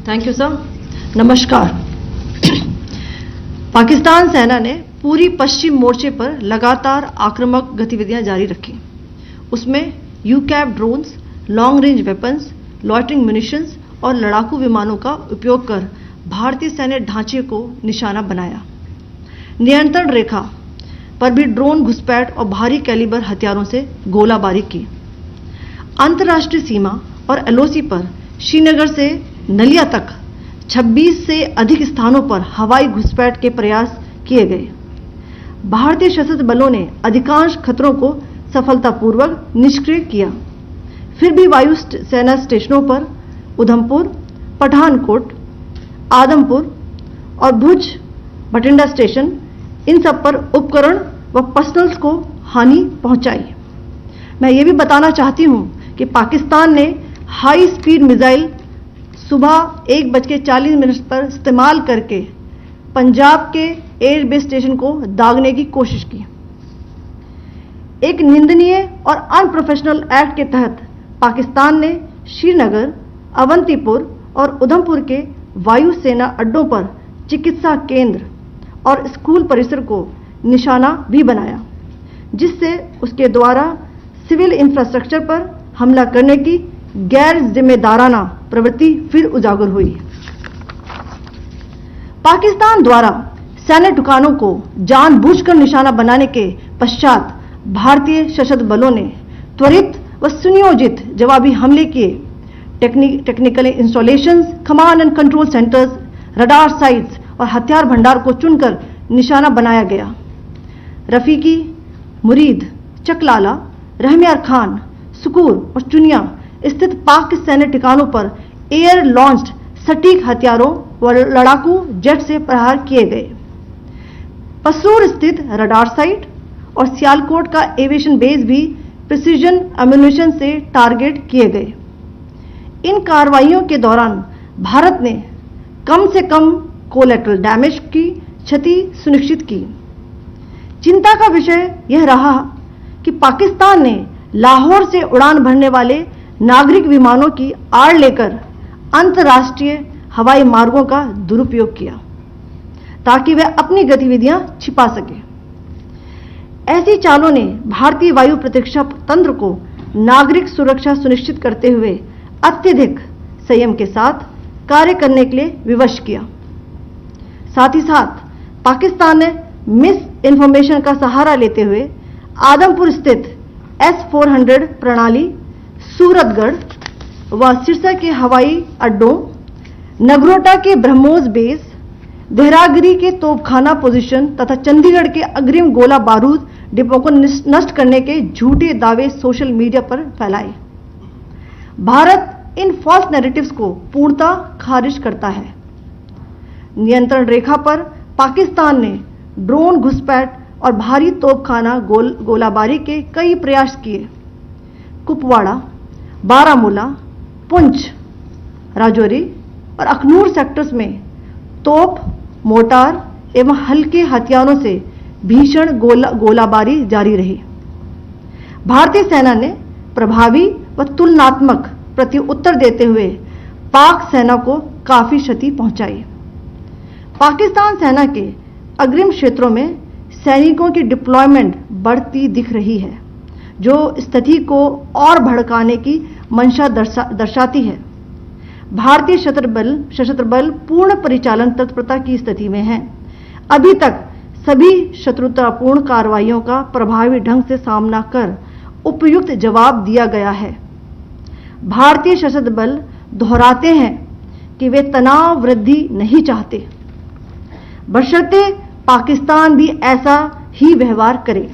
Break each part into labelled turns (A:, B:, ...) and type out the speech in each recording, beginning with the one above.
A: Thank you sir. नमस्कार। पाकिस्तान सेना ने पूरी पश्चिम मोर्चे पर लगातार आक्रामक गतिविधियां जारी रखी। उसमें यूकैप drones, long range weapons, loitering munitions और लड़ाकू विमानों का उपयोग कर भारतीय सैन्य ढांचे को निशाना बनाया। नियंत्रण रेखा पर भी ड्रोन घुसपैठ और भारी कैलिबर हथियारों से गोलाबारी की। अंतर्राष्ट्रीय सीमा और एलओसी पर श्रीनगर से नलिया तक 26 से अधिक स्थानों पर हवाई घुसपैठ के प्रयास किए गए। भारतीय सशस्त्र बलों ने अधिकांश खतरों को सफलतापूर्वक निष्क्रिय किया। फिर भी वायु सेना स्टेशनों पर उधमपुर, पठानकोट, आदमपुर और भुज बठिंडा स्टेशन, इन सब पर उपकरण व पर्सनल्स को हानि पहुंचाई। मैं ये भी बताना चाहती हूं कि पाकिस्तान ने हाई स्पीड मिसाइल सुबह 1:40 पर इस्तेमाल करके पंजाब के एयरबेस स्टेशन को दागने की कोशिश की। एक निंदनीय और अनप्रोफेशनल एक्ट के तहत पाकिस्तान ने श्रीनगर, अवंतीपुर और उधमपुर के वायु सेना अड्डों पर चिकित्सा केंद्र और स्कूल परिसर को निशाना भी बनाया, जिससे उसके द्वारा सिविल इंफ्रास्ट्रक्चर पर हमला करने की गैर जिम्मेदाराना प्रवृत्ति फिर उजागर हुई। पाकिस्तान द्वारा सैन्य ठिकानों को जानबूझकर निशाना बनाने के पश्चात भारतीय सशस्त्र बलों ने त्वरित व सुनियोजित जवाबी हमले किए। Technical installations, command and control centres, radar sites और हथियार भंडार को चुनकर निशाना बनाया गया। रफीकी, मुरीद, चकलाला, रहमियार खान, सुकूर और चुनिया स्थित पाक सैन्य ठिकानों पर एयर लॉन्च्ड सटीक हथियारों व लड़ाकू जेट से प्रहार किए गए। पसूर स्थित रडार साइट और सियालकोट का एविएशन बेस भी प्रिसीजन एम्यूनिशन से टारगेट किए गए। इन कार्रवाइयों के दौरान भारत ने कम से कम कोलैटरल डैमेज की क्षति सुनिश्चित की। चिंता का विषय यह रहा कि पाकिस्तान ने लाहौर से उड़ान भरने वाले नागरिक विमानों की आड़ लेकर अंतर्राष्ट्रीय हवाई मार्गों का दुरुपयोग किया ताकि वह अपनी गतिविधियां छिपा सके। ऐसी चालों ने भारतीय वायु प्रतिरक्षा तंत्र को नागरिक सुरक्षा सुनिश्चित करते हुए अत्यधिक संयम के साथ कार्य करने के लिए विवश किया। साथ ही साथ पाकिस्तान ने मिस इन्फॉर्मेशन का सहारा लेते हुए आदमपुर स्थित S-400 प्रणाली, सूरतगढ़ व सिरसा के हवाई अड्डों, नगरोटा के ब्रह्मोस बेस, देहरागिरी के तोपखाना पोजीशन तथा चंडीगढ़ के अग्रिम गोला बारूद डिपो को नष्ट करने के झूठे दावे सोशल मीडिया पर फैलाए। भारत इन फॉल्स नैरेटिव्स को पूर्णतः खारिज करता है। नियंत्रण रेखा पर पाकिस्तान ने ड्रोन घुसपैठ और भारी तोपखाना गोलाबारी के कई प्रयास किए। कुपवाड़ा, बारामूला, पुंछ, राजौरी और अखनूर सेक्टर्स में तोप, मोर्टार एवं हल्के हथियारों से भीषण गोलाबारी जारी रही। भारतीय सेना ने प्रभावी व तुलनात्मक प्रत्युत्तर देते हुए पाक सेना को काफी क्षति पहुंचाई। पाकिस्तान सेना के अग्रिम क्षेत्रों में सैनिकों की डिप्लॉयमेंट बढ़ती दिख रही है, जो स्थिति को और भड़काने की मंशा दर्शाती है। भारतीय सशस्त्र बल पूर्ण परिचालन तत्परता की स्थिति में हैं। अभी तक सभी शत्रुतापूर्ण कार्रवाइयों का प्रभावी ढंग से सामना कर उपयुक्त जवाब दिया गया है। भारतीय सशस्त्र बल दोहराते हैं कि वे तनाव वृद्धि नहीं चाहते, बशर्ते पाकिस्तान भी ऐसा ही व्यवहार करे।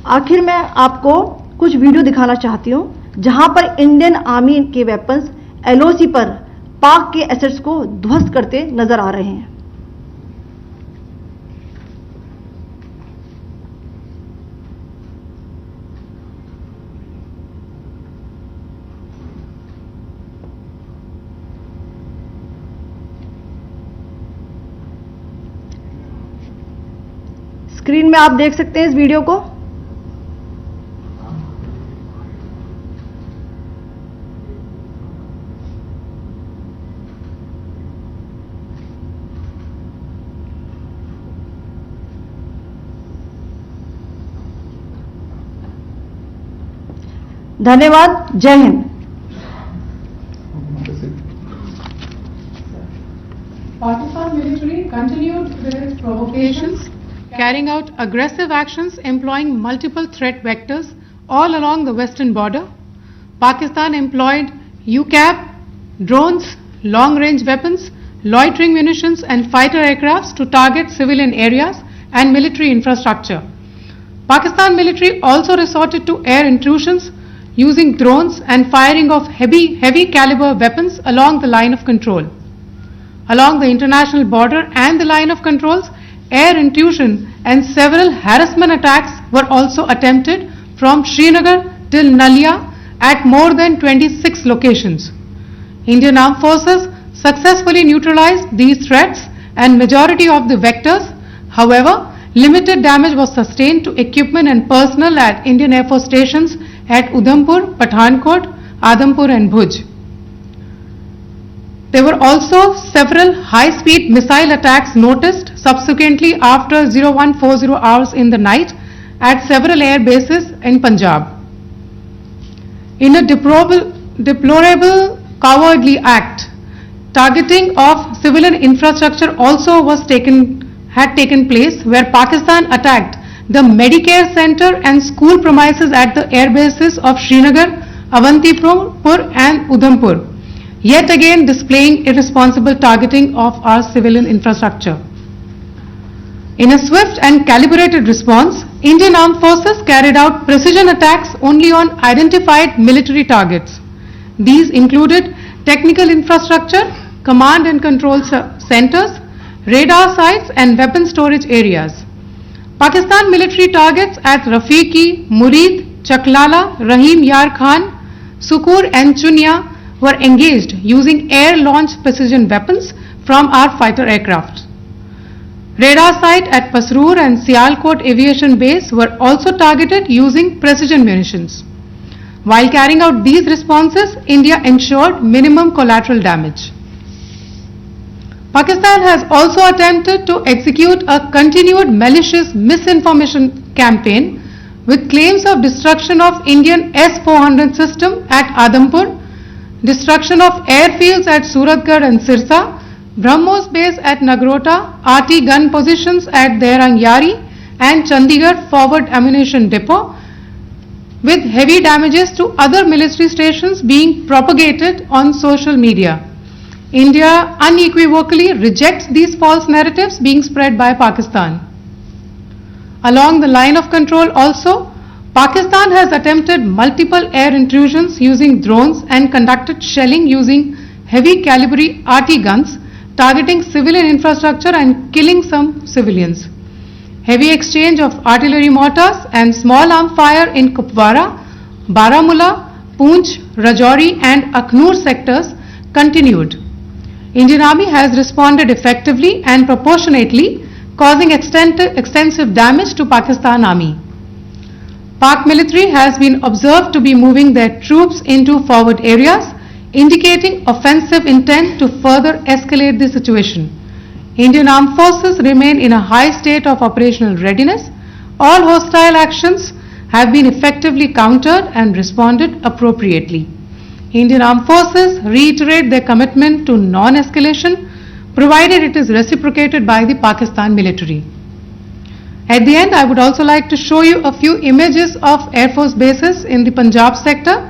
A: आखिर में आपको कुछ वीडियो दिखाना चाहती हूं जहां पर इंडियन आर्मी के वेपन्स एलओसी पर पाक के एसेट्स को ध्वस्त करते नजर आ रहे हैं। स्क्रीन में आप देख सकते हैं इस वीडियो को। धन्यवाद। जय Hind.
B: Pakistan military continued with its provocations, carrying out aggressive actions employing multiple threat vectors all along the western border. Pakistan employed UCAV, drones, long-range weapons, loitering munitions and fighter aircrafts to target civilian areas and military infrastructure. Pakistan military also resorted to air intrusions using drones and firing of heavy caliber weapons along the line of control. Along the international border and the line of controls, air intrusion and several harassment attacks were also attempted from Srinagar till Nalia at more than 26 locations. Indian Armed Forces successfully neutralized these threats and majority of the vectors. However, limited damage was sustained to equipment and personnel at Indian Air Force stations at Udhampur, Pathankot, Adampur and Bhuj. There were also several high-speed missile attacks noticed subsequently after 0140 hours in the night at several air bases in Punjab. In a deplorable cowardly act, targeting of civilian infrastructure also had taken place, where Pakistan attacked the Medicare center and school premises at the air bases of Srinagar, Avantipur and Udhampur, yet again displaying irresponsible targeting of our civilian infrastructure. In a swift and calibrated response, Indian Armed Forces carried out precision attacks only on identified military targets. These included technical infrastructure, command and control centers, radar sites and weapon storage areas. Pakistan military targets at Rafiqi, Murid, Chaklala, Rahim Yar Khan, Sukur and Chunya were engaged using air-launched precision weapons from our fighter aircraft. Radar site at Pasroor and Sialkot Aviation Base were also targeted using precision munitions. While carrying out these responses, India ensured minimum collateral damage. Pakistan has also attempted to execute a continued malicious misinformation campaign with claims of destruction of Indian S-400 system at Adampur, destruction of airfields at Suratgarh and Sirsa, BrahMos base at Nagrota, RT gun positions at Derangyari and Chandigarh forward ammunition depot, with heavy damages to other military stations being propagated on social media. India unequivocally rejects these false narratives being spread by Pakistan. Along the line of control also, Pakistan has attempted multiple air intrusions using drones and conducted shelling using heavy caliber RT guns, targeting civilian infrastructure and killing some civilians. Heavy exchange of artillery mortars and small arm fire in Kupwara, Baramulla, Poonch, Rajouri and Akhnur sectors continued. Indian Army has responded effectively and proportionately, causing extensive damage to Pakistan Army. Pak military has been observed to be moving their troops into forward areas, indicating offensive intent to further escalate the situation. Indian Armed Forces remain in a high state of operational readiness. All hostile actions have been effectively countered and responded appropriately. Indian Armed Forces reiterate their commitment to non-escalation, provided it is reciprocated by the Pakistan military. At the end, I would also like to show you a few images of Air Force bases in the Punjab sector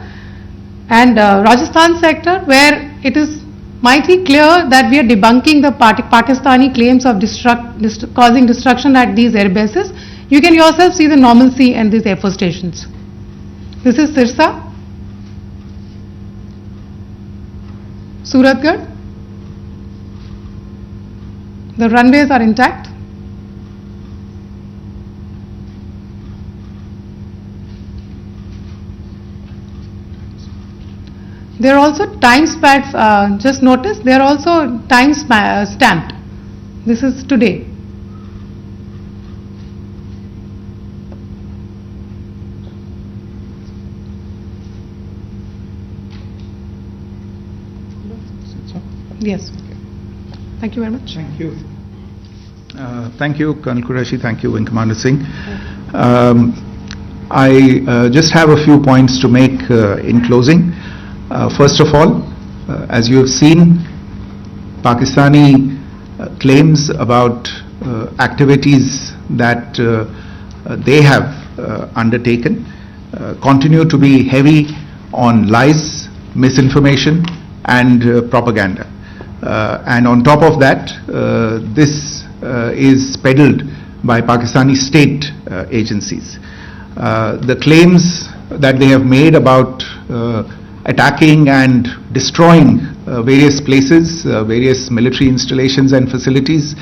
B: and Rajasthan sector, where it is mighty clear that we are debunking the Pakistani claims of causing destruction at these air bases. You can yourself see the normalcy in these Air Force stations. This is Sirsa, Suratgarh. The runways are intact. There are also time stamps, just notice, they are also time stamped. This is today. Yes. Thank you very much.
C: Thank you. Thank you, Colonel Qureshi. Thank you, Wing Commander Singh. I just have a few points to make in closing. First of all, as you have seen, Pakistani claims about activities that they have undertaken continue to be heavy on lies, misinformation and propaganda. And on top of that, this is peddled by Pakistani state agencies. The claims that they have made about attacking and destroying various places, various military installations and facilities,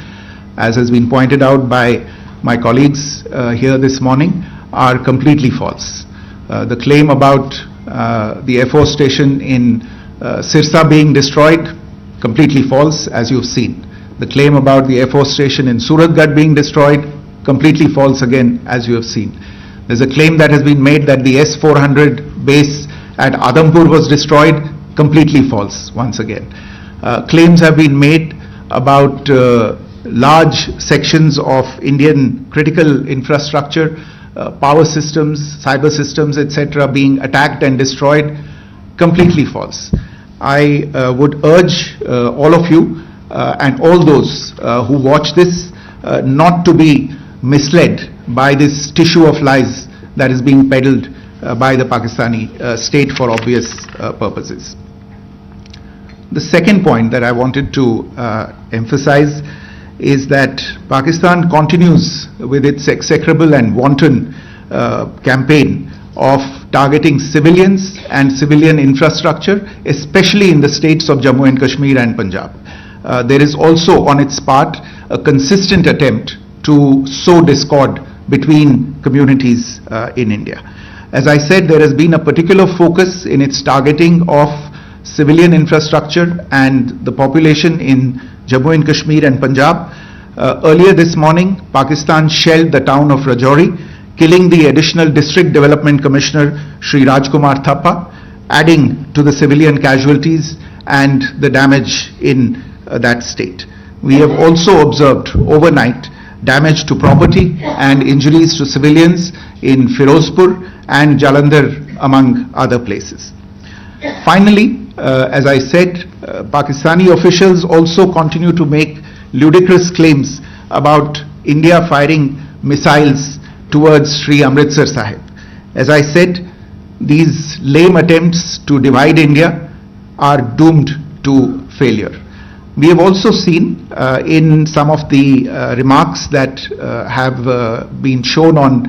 C: as has been pointed out by my colleagues here this morning, are completely false. The claim about the Air Force station in Sirsa being destroyed, completely false, as you've seen. The claim about the Air Force station in Suratgarh being destroyed, completely false again, as you have seen. There's a claim that has been made that the S-400 base at Adampur was destroyed, completely false once again. Claims have been made about large sections of Indian critical infrastructure, power systems, cyber systems, etc. being attacked and destroyed, completely false. I would urge all of you and all those who watch this not to be misled by this tissue of lies that is being peddled by the Pakistani state for obvious purposes. The second point that I wanted to emphasize is that Pakistan continues with its execrable and wanton campaign of targeting civilians and civilian infrastructure, especially in the states of Jammu and Kashmir and Punjab. There is also on its part a consistent attempt to sow discord between communities in India. As I said, there has been a particular focus in its targeting of civilian infrastructure and the population in Jammu and Kashmir and Punjab. Earlier this morning, Pakistan shelled the town of Rajouri, killing the additional District Development Commissioner, Shri Rajkumar Thappa, adding to the civilian casualties and the damage in that state. We have also observed overnight damage to property and injuries to civilians in Firozpur and Jalandhar, among other places. Finally, as I said, Pakistani officials also continue to make ludicrous claims about India firing missiles towards Sri Amritsar Sahib. As I said, these lame attempts to divide India are doomed to failure. We have also seen in some of the remarks that have been shown on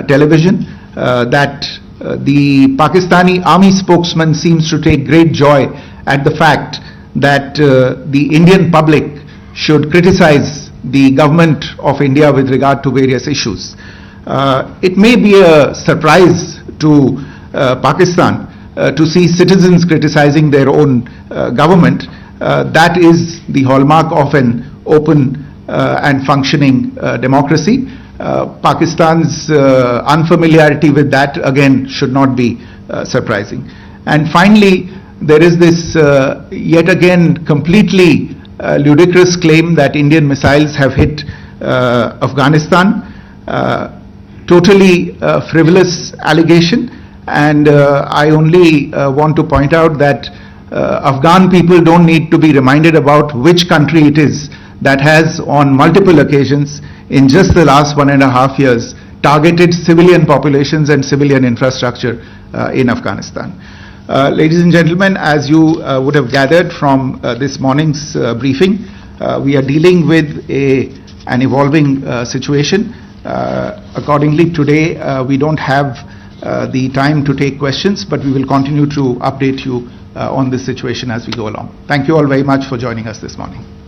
C: television that the Pakistani army spokesman seems to take great joy at the fact that the Indian public should criticize the government of India with regard to various issues. It may be a surprise to Pakistan to see citizens criticizing their own government. That is the hallmark of an open and functioning democracy. Pakistan's unfamiliarity with that again should not be surprising. And finally, there is this yet again completely ludicrous claim that Indian missiles have hit Afghanistan. Totally frivolous allegation, and I only want to point out that Afghan people don't need to be reminded about which country it is that has on multiple occasions in just the last 1.5 years targeted civilian populations and civilian infrastructure in Afghanistan. Ladies and gentlemen, as you would have gathered from this morning's briefing, we are dealing with an evolving situation. Accordingly, today we don't have the time to take questions, but we will continue to update you on this situation as we go along. Thank you all very much for joining us this morning.